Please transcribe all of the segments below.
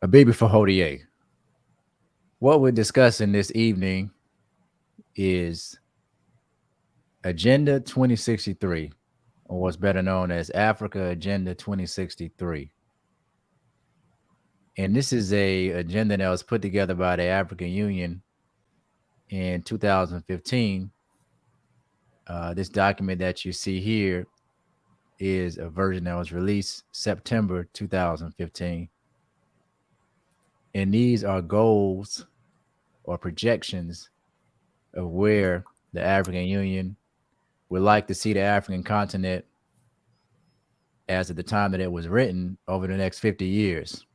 A baby for Hodier. What we're discussing this evening is Agenda 2063, or what's better known as Africa Agenda 2063. And this is a agenda that was put together by the African Union in 2015. This document that you see here is a version that was released September 2015. And these are goals or projections of where the African Union would like to see the African continent as of the time that it was written over the next 50 years.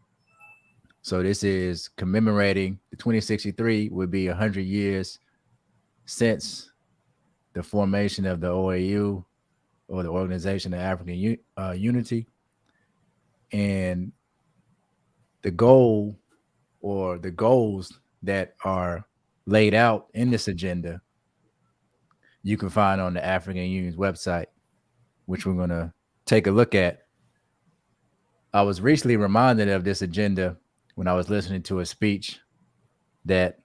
So this is commemorating the 2063 would be 100 years since the formation of the OAU, or the Organization of African Unity. And the goal, or the goals that are laid out in this agenda, you can find on the African Union's website, which we're going to take a look at. I was recently reminded of this agenda when I was listening to a speech that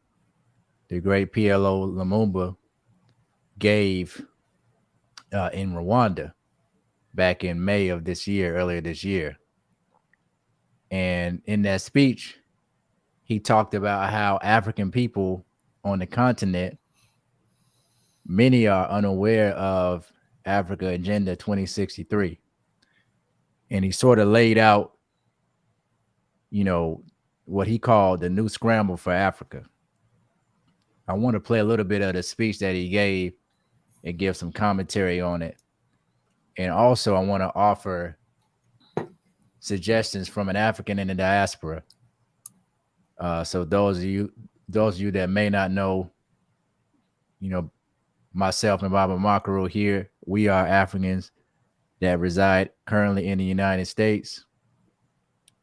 the great PLO Lumumba gave in Rwanda back in May of this year, earlier this year. And in that speech, he talked about how African people on the continent, many are unaware of Africa Agenda 2063. And he sort of laid out, what he called the new scramble for Africa. I want to play a little bit of the speech that he gave and give some commentary on it. And also, I want to offer suggestions from an African in the diaspora. So those of you that may not know, myself and Baba Makaro here, we are Africans that reside currently in the United States,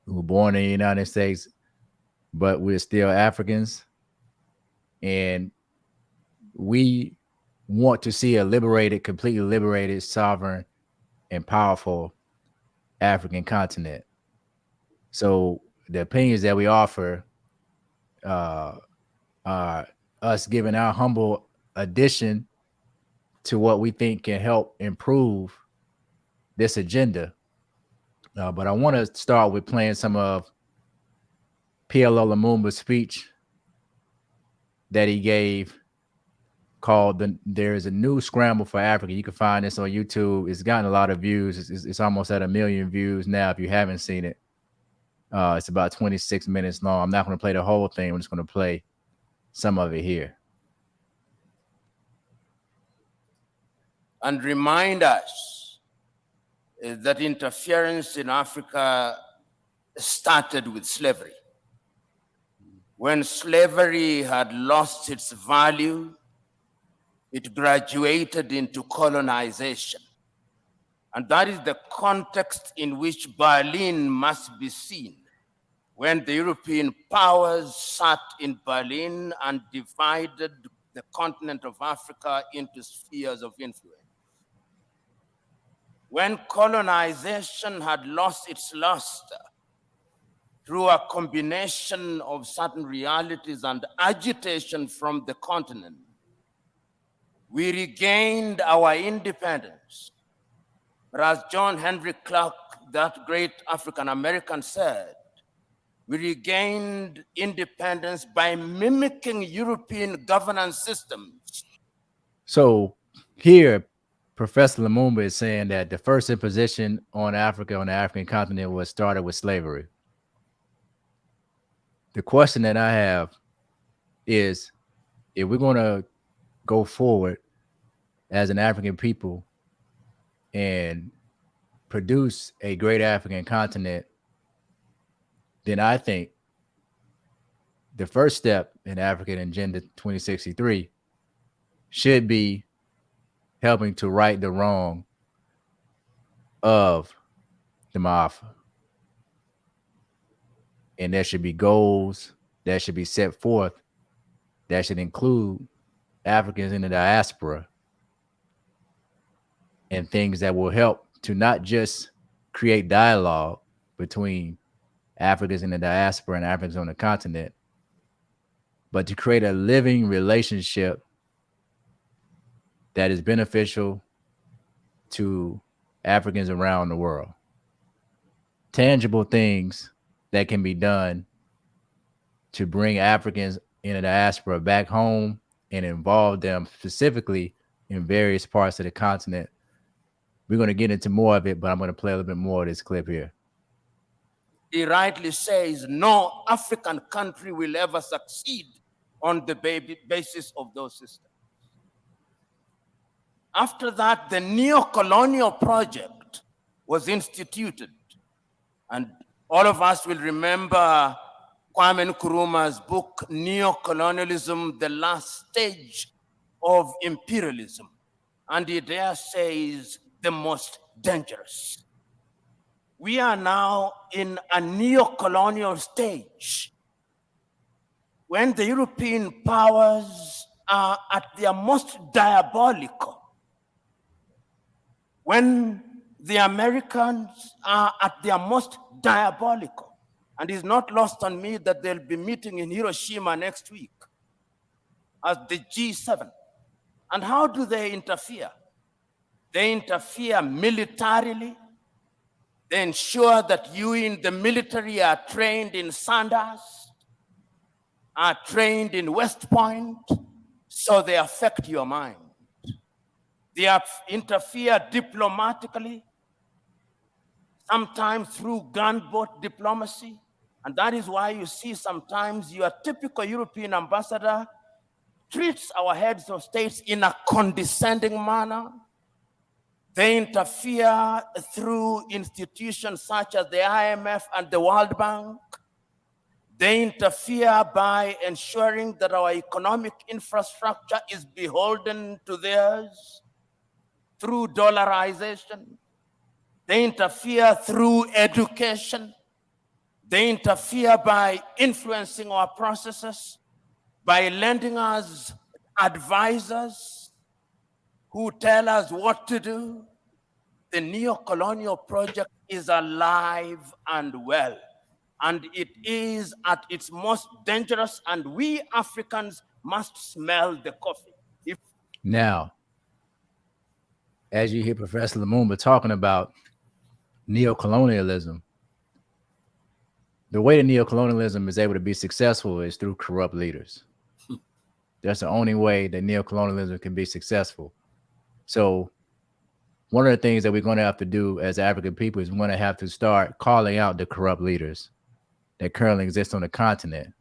who were born in the United States, but we're still Africans. And we want to see a liberated, completely liberated, sovereign, and powerful African continent. So the opinions that we offer are us giving our humble addition to what we think can help improve this agenda. But I want to start with playing some of PLO Lumumba's speech that he gave called There is a New Scramble for Africa. You can find this on YouTube. It's gotten a lot of views. It's almost at 1 million views now if you haven't seen it. It's about 26 minutes long. I'm not going to play the whole thing. I'm just going to play some of it here. And remind us that interference in Africa started with slavery. When slavery had lost its value, it graduated into colonization. And that is the context in which Berlin must be seen, when the European powers sat in Berlin and divided the continent of Africa into spheres of influence. When colonization had lost its luster through a combination of certain realities and agitation from the continent, we regained our independence. But as John Henry Clark, that great African-American, said, we regained independence by mimicking European governance systems. So here, Professor Lumumba is saying that the first imposition on Africa, on the African continent, was started with slavery. The question that I have is, if we're going to go forward as an African people and produce a great African continent, then I think the first step in African Agenda 2063 should be helping to right the wrong of the Maafa. And there should be goals that should be set forth that should include Africans in the diaspora and things that will help to not just create dialogue between Africans in the diaspora and Africans on the continent, but to create a living relationship that is beneficial to Africans around the world. Tangible things that can be done to bring Africans in the diaspora back home and involve them specifically in various parts of the continent. We're going to get into more of it, but I'm going to play a little bit more of this clip here. He rightly says no African country will ever succeed on the basis of those systems. After that, the neo-colonial project was instituted. And all of us will remember Kwame Nkrumah's book, Neo-Colonialism, the Last Stage of Imperialism. And he there says the most dangerous. We are now in a neo-colonial stage when the European powers are at their most diabolical, when the Americans are at their most diabolical. And it's not lost on me that they'll be meeting in Hiroshima next week as the G7. And how do they interfere? They interfere militarily. They ensure that you in the military are trained in Sandhurst, are trained in West Point, so they affect your mind. They interfere diplomatically, sometimes through gunboat diplomacy. And that is why you see sometimes your typical European ambassador treats our heads of states in a condescending manner. They interfere through institutions such as the IMF and the World Bank. They interfere by ensuring that our economic infrastructure is beholden to theirs through dollarization. They interfere through education. They interfere by influencing our processes, by lending us advisors who tell us what to do. The neo-colonial project is alive and well, and it is at its most dangerous, and we Africans must smell the coffee. Now, as you hear Professor Lumumba talking about neo-colonialism, the way that neo-colonialism is able to be successful is through corrupt leaders. That's the only way that neo-colonialism can be successful. So one of the things that we're going to have to do as African people is we're going to have to start calling out the corrupt leaders that currently exist on the continent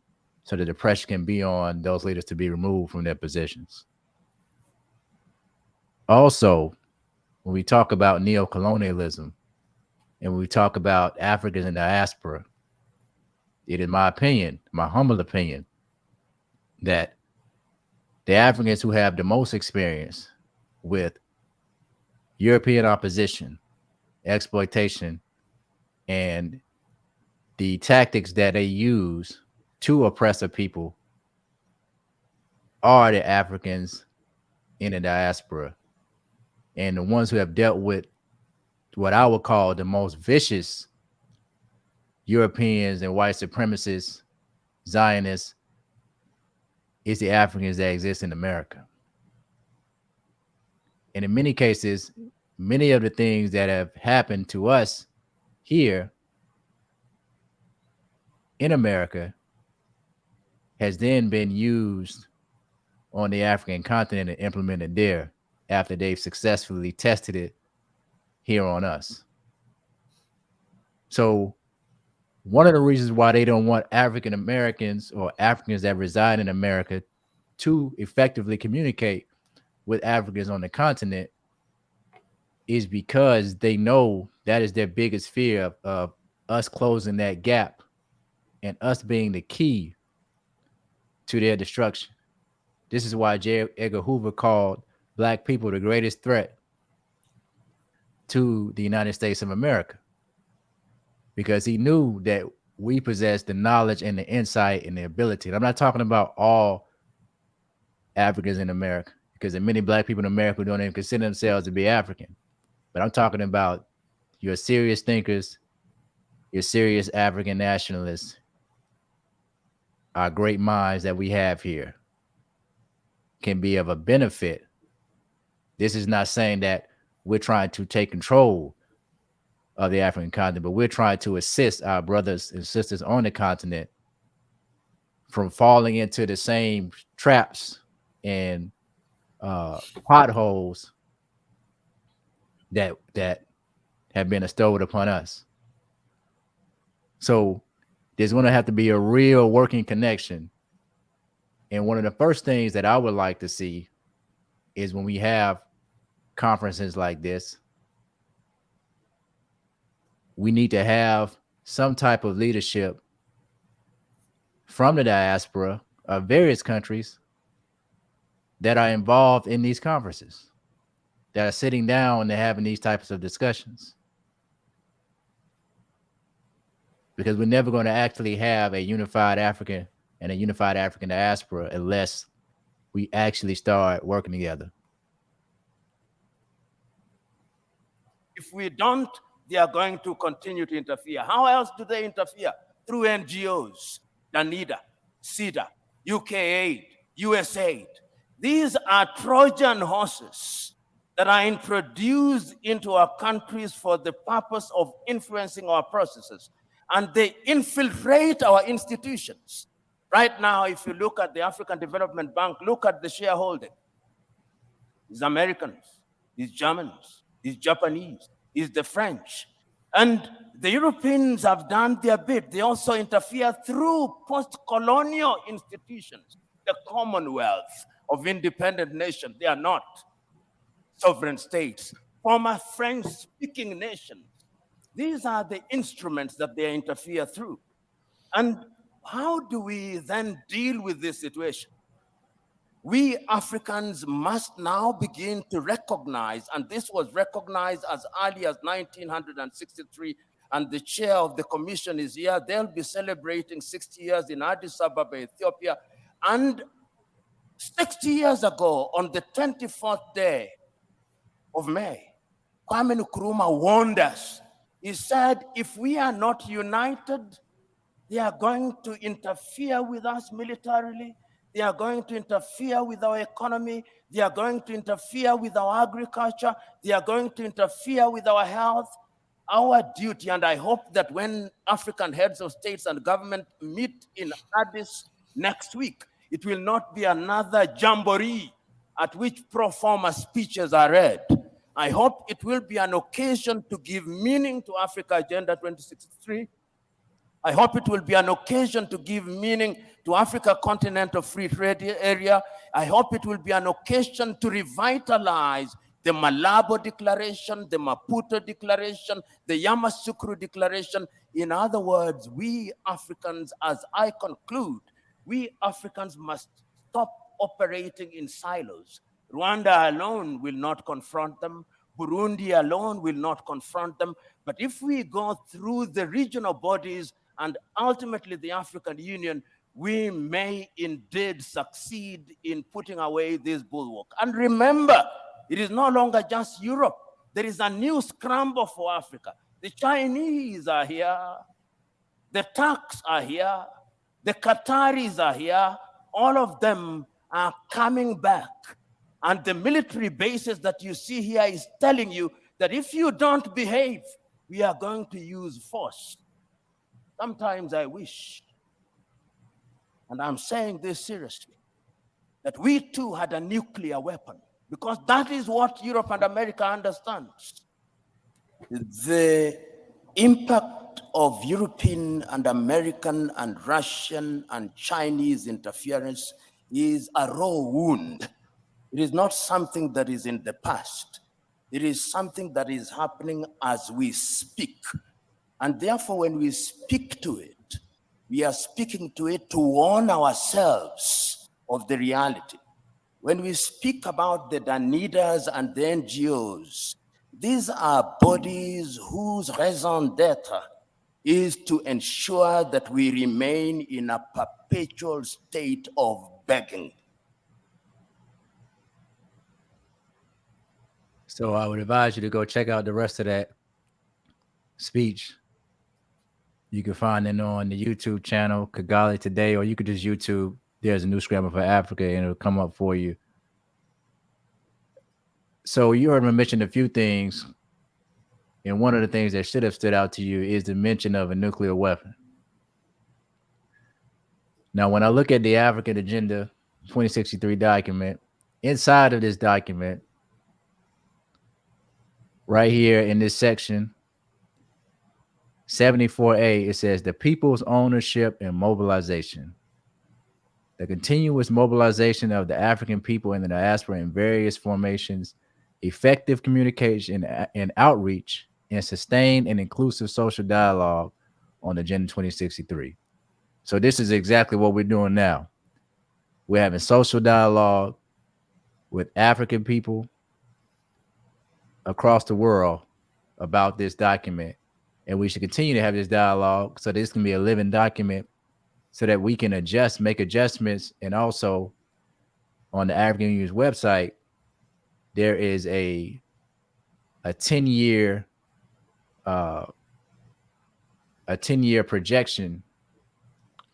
so that the pressure can be on those leaders to be removed from their positions. Also, when we talk about neo-colonialism and when we talk about Africans in diaspora, it is my opinion, my humble opinion, that the Africans who have the most experience with European opposition, exploitation, and the tactics that they use to oppress a people are the Africans in the diaspora. And the ones who have dealt with what I would call the most vicious Europeans and white supremacists, Zionists, is the Africans that exist in America. And in many cases, many of the things that have happened to us here in America has then been used on the African continent and implemented there after they've successfully tested it here on us. So one of the reasons why they don't want African Americans or Africans that reside in America to effectively communicate with Africans on the continent is because they know that is their biggest fear of us closing that gap and us being the key to their destruction. This is why J. Edgar Hoover called Black people the greatest threat to the United States of America, because he knew that we possess the knowledge and the insight and the ability. And I'm not talking about all Africans in America, because there are many Black people in America who don't even consider themselves to be African. But I'm talking about your serious thinkers, your serious African nationalists, our great minds that we have here, can be of a benefit. This is not saying that we're trying to take control of the African continent, but we're trying to assist our brothers and sisters on the continent from falling into the same traps and potholes that have been bestowed upon us. So there's going to have to be a real working connection. And one of the first things that I would like to see is when we have conferences like this, we need to have some type of leadership from the diaspora of various countries that are involved in these conferences, that are sitting down and having these types of discussions. Because we're never going to actually have a unified African and a unified African diaspora unless we actually start working together. If we don't, they are going to continue to interfere. How else do they interfere? Through NGOs, Danida, CEDA, UK Aid, USAID. These are Trojan horses that are introduced into our countries for the purpose of influencing our processes. And they infiltrate our institutions. Right now, if you look at the African Development Bank, look at the shareholding. These Americans, these Germans, these Japanese, these the French. And the Europeans have done their bit. They also interfere through post-colonial institutions, the Commonwealth of independent nations. They are not sovereign states, former French-speaking nations. These are the instruments that they interfere through. And how do we then deal with this situation? We Africans must now begin to recognize, and this was recognized as early as 1963, and the chair of the commission is here. They'll be celebrating 60 years in Addis Ababa, Ethiopia. And 60 years ago, on the 24th day of May, Kwame Nkrumah warned us. He said, if we are not united, they are going to interfere with us militarily. They are going to interfere with our economy. They are going to interfere with our agriculture. They are going to interfere with our health. Our duty, and I hope that when African heads of states and government meet in Addis next week, it will not be another jamboree at which pro forma speeches are read. I hope it will be an occasion to give meaning to Africa Agenda 2063. I hope it will be an occasion to give meaning to Africa Continental Free Trade Area. I hope it will be an occasion to revitalize the Malabo Declaration, the Maputo Declaration, the Yamoussoukro Declaration. In other words, we Africans, as I conclude, we Africans must stop operating in silos. Rwanda alone will not confront them. Burundi alone will not confront them. But if we go through the regional bodies and ultimately the African Union, we may indeed succeed in putting away this bulwark. And remember, it is no longer just Europe. There is a new scramble for Africa. The Chinese are here. The Turks are here. The Qataris are here. All of them are coming back. And the military bases that you see here is telling you that if you don't behave, we are going to use force. Sometimes I wish, and I'm saying this seriously, that we too had a nuclear weapon, because that is what Europe and America understands. The impact of European and American and Russian and Chinese interference is a raw wound. It is not something that is in the past. It is something that is happening as we speak. And therefore, when we speak to it, we are speaking to it to warn ourselves of the reality. When we speak about the Danidas and the NGOs, these are bodies whose raison d'etre is to ensure that we remain in a perpetual state of begging. So I would advise you to go check out the rest of that speech You can find it on the YouTube channel Kigali Today, or you could just YouTube. There's a new scramble for Africa, and it'll come up for you. So you heard me mention a few things, and one of the things that should have stood out to you is the mention of a nuclear weapon. Now, when I look at the African Agenda 2063 document, inside of this document, right here in this section, 74A, it says the people's ownership and mobilization. The continuous mobilization of the African people in the diaspora in various formations, effective communication and outreach, and sustained and inclusive social dialogue on Agenda 2063. So this is exactly what we're doing now. We're having social dialogue with African people across the world about this document. And we should continue to have this dialogue so this can be a living document so that we can make adjustments. And also on the African Union's website, there is a 10-year projection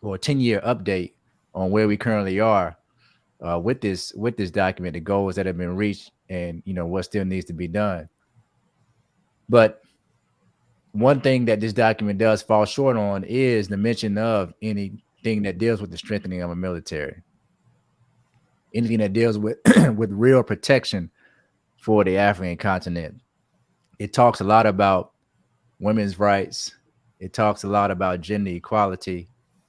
or a 10-year update on where we currently are with this document, the goals that have been reached, and what still needs to be done. But one thing that this document does fall short on is the mention of anything that deals with the strengthening of a military, anything that deals with with real protection for the African continent. It talks a lot about women's rights. It talks a lot about gender equality.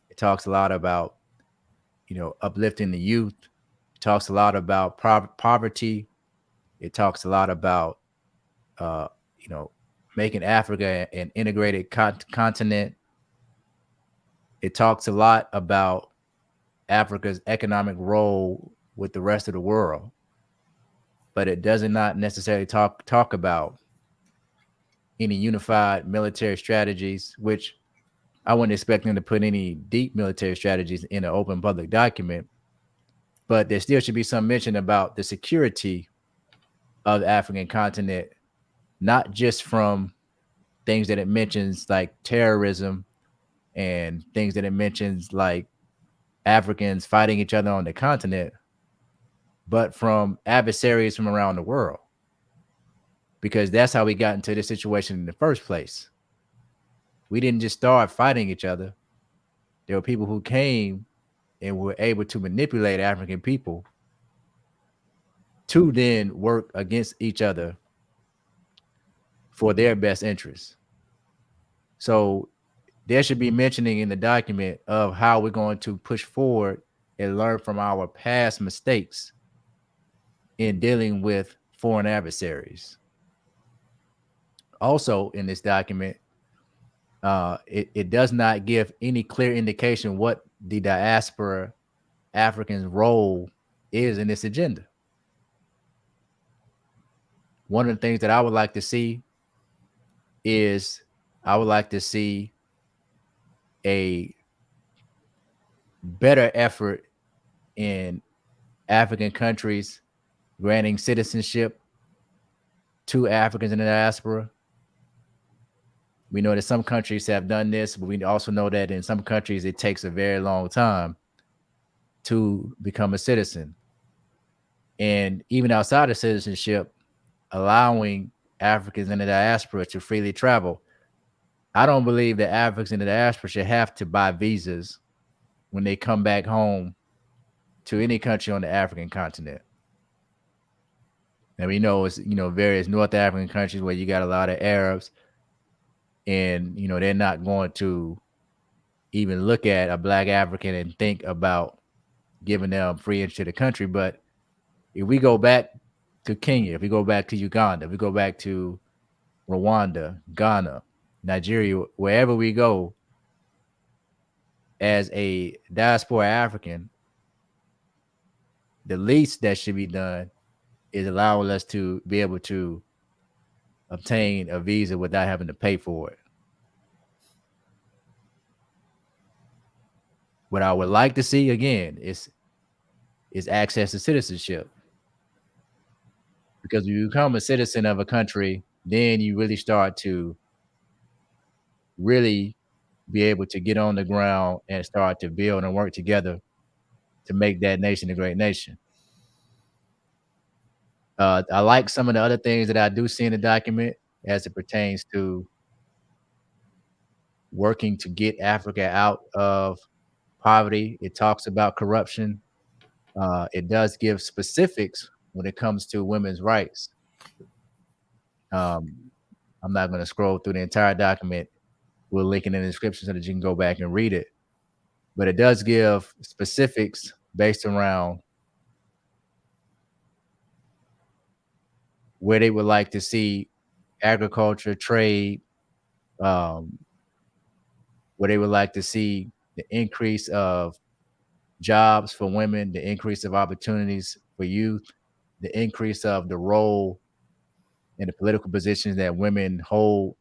It talks a lot about uplifting the youth. It talks a lot about poverty. It talks a lot about uh, making Africa an integrated continent. It talks a lot about Africa's economic role with the rest of the world, but it does not necessarily talk about any unified military strategies, which I wouldn't expect them to put any deep military strategies in an open public document. But there still should be some mention about the security of the African continent, not just from things that it mentions like terrorism and things that it mentions like Africans fighting each other on the continent, but from adversaries from around the world. Because that's how we got into this situation in the first place. We didn't just start fighting each other. There were people who came and were able to manipulate African people to then work against each other for their best interests. So there should be mentioning in the document of how we're going to push forward and learn from our past mistakes in dealing with foreign adversaries. Also in this document, it does not give any clear indication what the diaspora Africans' role is in this agenda. One of the things that I would like to see is I would like to see a better effort in African countries granting citizenship to Africans in the diaspora. We know that some countries have done this, but we also know that in some countries it takes a very long time to become a citizen. And even outside of citizenship, allowing Africans in the diaspora to freely travel. I don't believe that Africans in the diaspora should have to buy visas when they come back home to any country on the African continent. And we know it's, various North African countries where you got a lot of Arabs, and, they're not going to even look at a Black African and think about giving them free entry to the country. But if we go back to Kenya, if we go back to Uganda, if we go back to Rwanda, Ghana, Nigeria, wherever we go, as a diaspora African, the least that should be done is allowing us to be able to obtain a visa without having to pay for it. What I would like to see again is access to citizenship. Because when you become a citizen of a country, then you really start to really be able to get on the ground and start to build and work together to make that nation a great nation. I like some of the other things that I do see in the document as it pertains to working to get Africa out of poverty. It talks about corruption. It does give specifics when it comes to women's rights. Um, I'm not going to scroll through the entire document. We'll link it in the description so that you can go back and read it. But it does give specifics based around where they would like to see agriculture, trade, um, where they would like to see the increase of jobs for women, the increase of opportunities for youth, the increase of the role and the political positions that women hold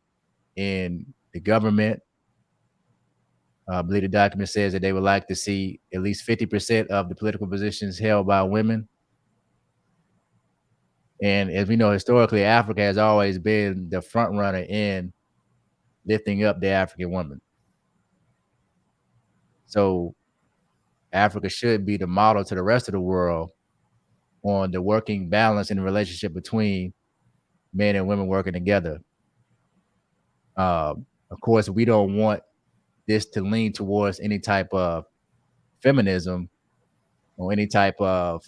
in the government. I believe the document says that they would like to see at least 50% of the political positions held by women. And as we know, historically, Africa has always been the front runner in lifting up the African woman. So Africa should be the model to the rest of the world on the working balance in the relationship between men and women working together. Of course, we don't want this to lean towards any type of feminism or any type of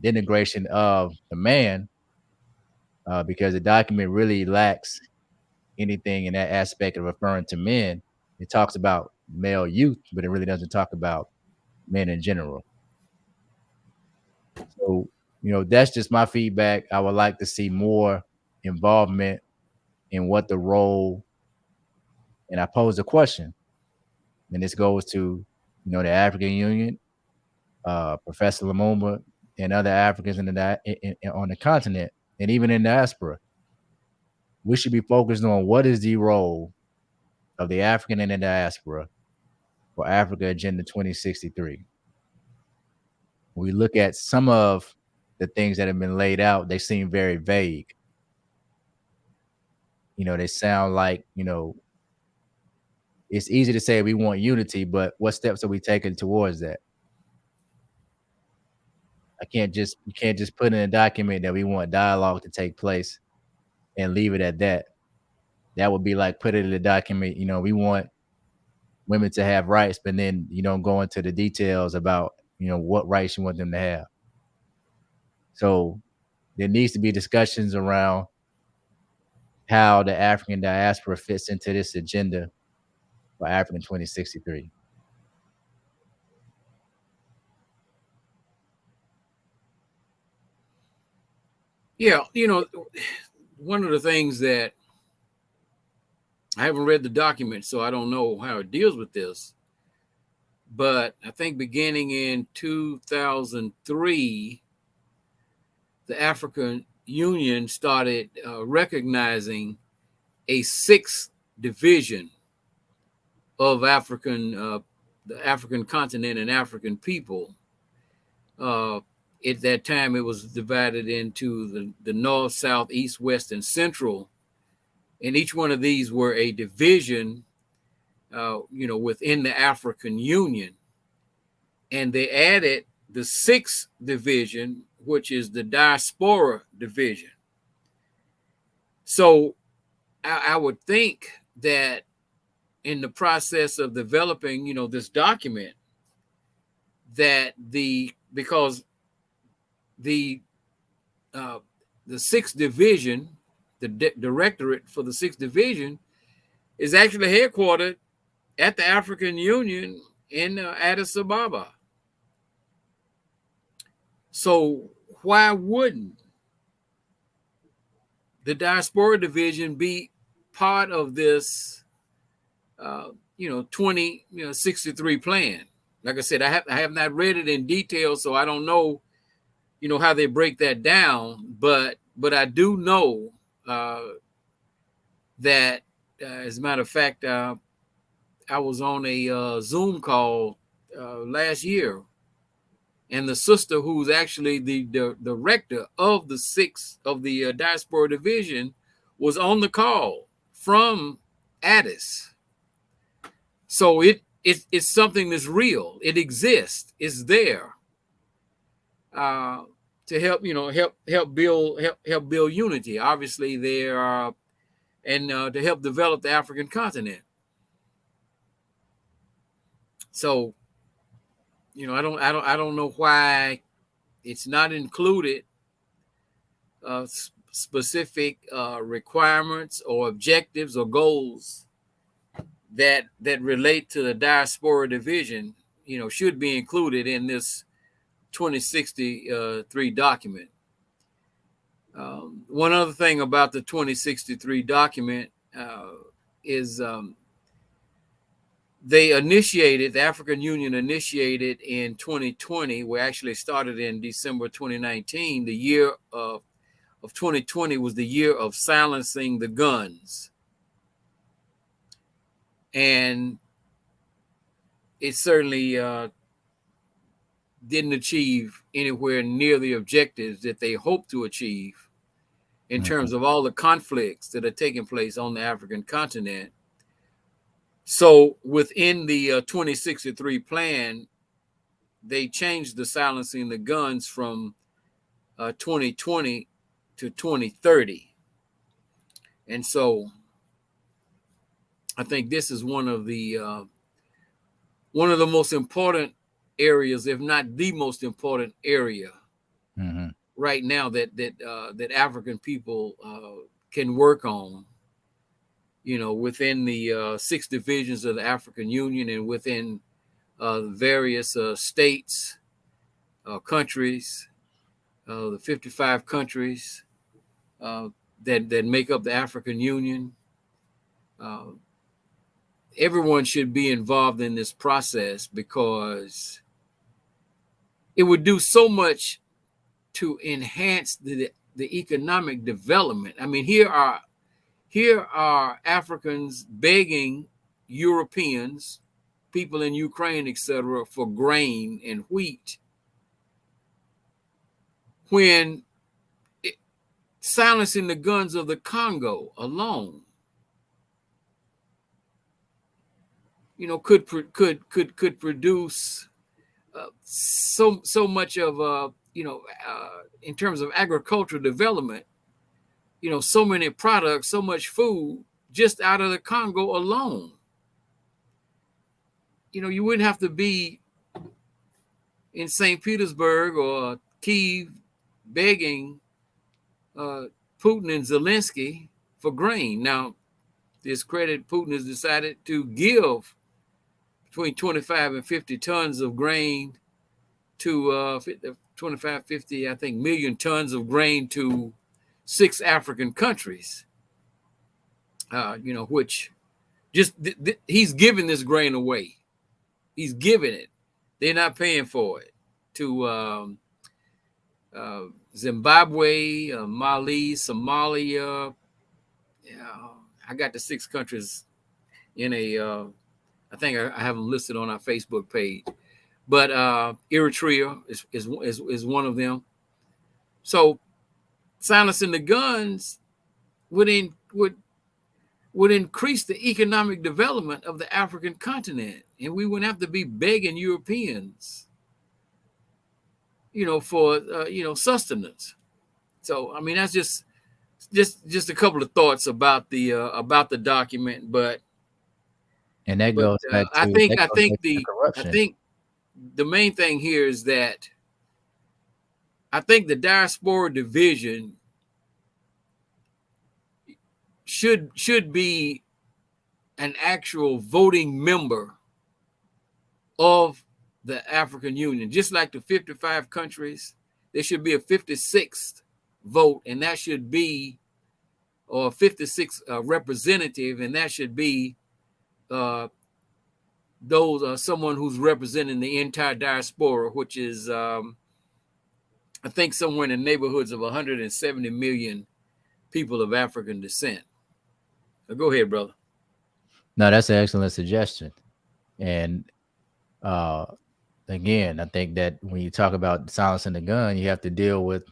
denigration of the man, because the document really lacks anything in that aspect of referring to men. It talks about male youth, but it really doesn't talk about men in general. So, that's just my feedback. I would like to see more involvement in what the role, and I pose a question, and this goes to, the African Union, Professor Lumumba, and other Africans on the continent, and even in diaspora. We should be focused on what is the role of the African in the diaspora for Africa Agenda 2063. When we look at some of the things that have been laid out, they seem very vague. They sound like, it's easy to say we want unity, but what steps are we taking towards that? You can't just put in a document that we want dialogue to take place and leave it at that. That would be like put it in the document, we want women to have rights, but then you don't go into the details about, what rights you want them to have. So there needs to be discussions around how the African diaspora fits into this agenda for African 2063. Yeah, one of the things that I haven't read the document, so I don't know how it deals with this. But I think beginning in 2003, the African Union started recognizing a sixth division of the African continent and African people. At that time, it was divided into the North, South, East, West, and Central. And each one of these were a division, within the African Union. And they added the sixth division, which is the Diaspora division. So I would think that in the process of developing, this document, that because the sixth division, the directorate for the sixth division, is actually headquartered at the African Union in Addis Ababa. So why wouldn't the Diaspora division be part of this 2063 plan? Like I said, I have not read it in detail, so I don't know, how they break that down. But I do know that, as a matter of fact, I was on a Zoom call last year, and the sister who's actually the director of the Diaspora division was on the call from Addis. So it's something that's real. It exists. It's there to help, help build unity. Obviously, there are, and to help develop the African continent. So, I don't know why it's not included specific requirements or objectives or goals that relate to the diaspora division, should be included in this 2063 document. One other thing about the 2063 document is the African Union initiated in 2020. We actually started in December 2019. The year of 2020 was the year of silencing the guns. And it certainly didn't achieve anywhere near the objectives that they hoped to achieve in terms of all the conflicts that are taking place on the African continent. So within the 2063 plan, they changed the silencing the guns from 2020 to 2030. And so I think this is one of the most important areas, if not the most important area right now that African people can work on, within the 6 divisions of the African Union and within various states, countries, the 55 countries that make up the African Union. Everyone should be involved in this process because it would do so much to enhance the economic development. I mean, here are Africans begging Europeans, people in Ukraine, etc., for grain and wheat, when silencing the guns of the Congo alone, could produce so much of in terms of agricultural development, so many products, so much food just out of the Congo alone. You wouldn't have to be in St. Petersburg or Kyiv begging Putin and Zelensky for grain. Now, this credit, Putin has decided to give between 25 and 50 tons of grain to 25, 50, I think, million tons of grain to 6 African countries, which just he's giving this grain away. He's giving it. They're not paying for it to Zimbabwe, Mali, Somalia. I got the 6 countries in a, I think I have them listed on our Facebook page, but Eritrea is one of them. So silencing the guns would increase the economic development of the African continent, and we wouldn't have to be begging Europeans, for sustenance. So I mean, that's just a couple of thoughts about the document, but and that goes back to I think the main thing here is that I think the diaspora division should be an actual voting member of the African Union. Just like the 55 countries, there should be a 56th vote, and that should be, or 56 representative, and that should be someone who's representing the entire diaspora, which is I think somewhere in the neighborhoods of 170 million people of African descent. Go ahead, brother. No, that's an excellent suggestion. And again, I think that when you talk about silencing the gun, you have to deal with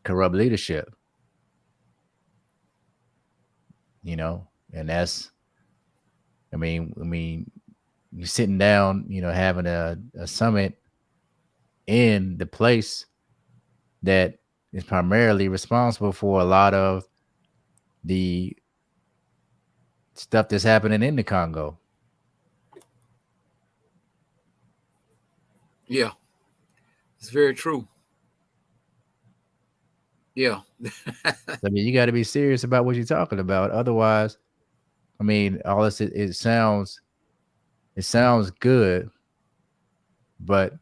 corrupt leadership. And that's, I mean, you're sitting down, having a summit in the place that is primarily responsible for a lot of the stuff that's happening in the Congo. Yeah, it's very true. Yeah. I mean, you got to be serious about what you're talking about. Otherwise, I mean, all this it sounds good, but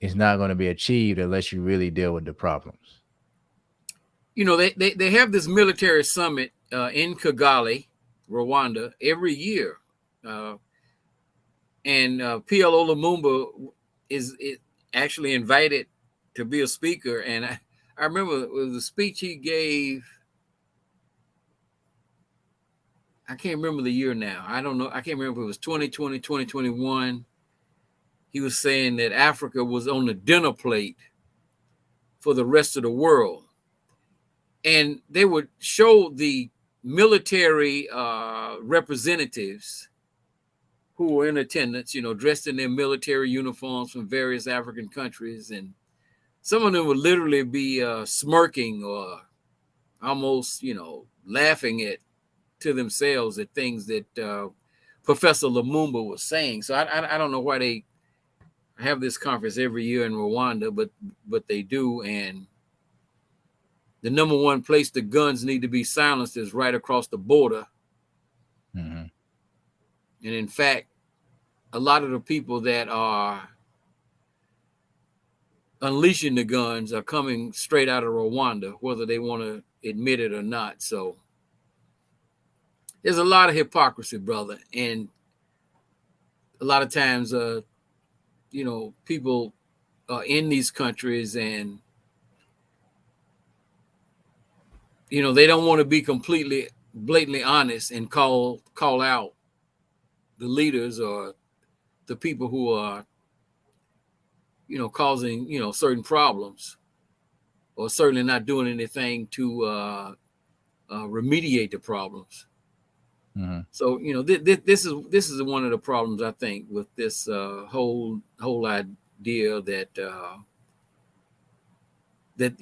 it's not going to be achieved unless you really deal with the problems. They have this military summit in Kigali, Rwanda, every year. And PLO Lumumba is actually invited to be a speaker. And I remember it was a speech he gave. I can't remember the year now. I don't know. I can't remember if it was 2020, 2021. He was saying that Africa was on the dinner plate for the rest of the world. And they would show the military representatives who were in attendance, dressed in their military uniforms from various African countries. And some of them would literally be smirking or almost, laughing to themselves at things that Professor Lumumba was saying. So I don't know why they have this conference every year in Rwanda, but they do. And the number one place the guns need to be silenced is right across the border. Mm-hmm. And in fact, a lot of the people that are unleashing the guns are coming straight out of Rwanda, whether they want to admit it or not. So there's a lot of hypocrisy, brother. And a lot of times, people are in these countries and, they don't want to be completely blatantly honest and call out the leaders or the people who are, causing, certain problems, or certainly not doing anything to remediate the problems. Mm-hmm. So, this is one of the problems, I think, with this whole idea that that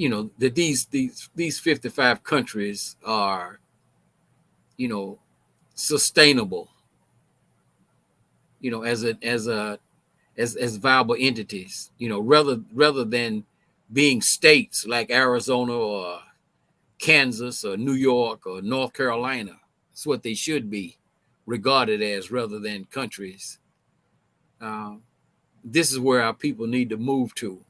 these 55 countries are, sustainable, as viable entities, rather than being states like Arizona or Kansas or New York or North Carolina. It's what they should be regarded as, rather than countries. This is where our people need to move to.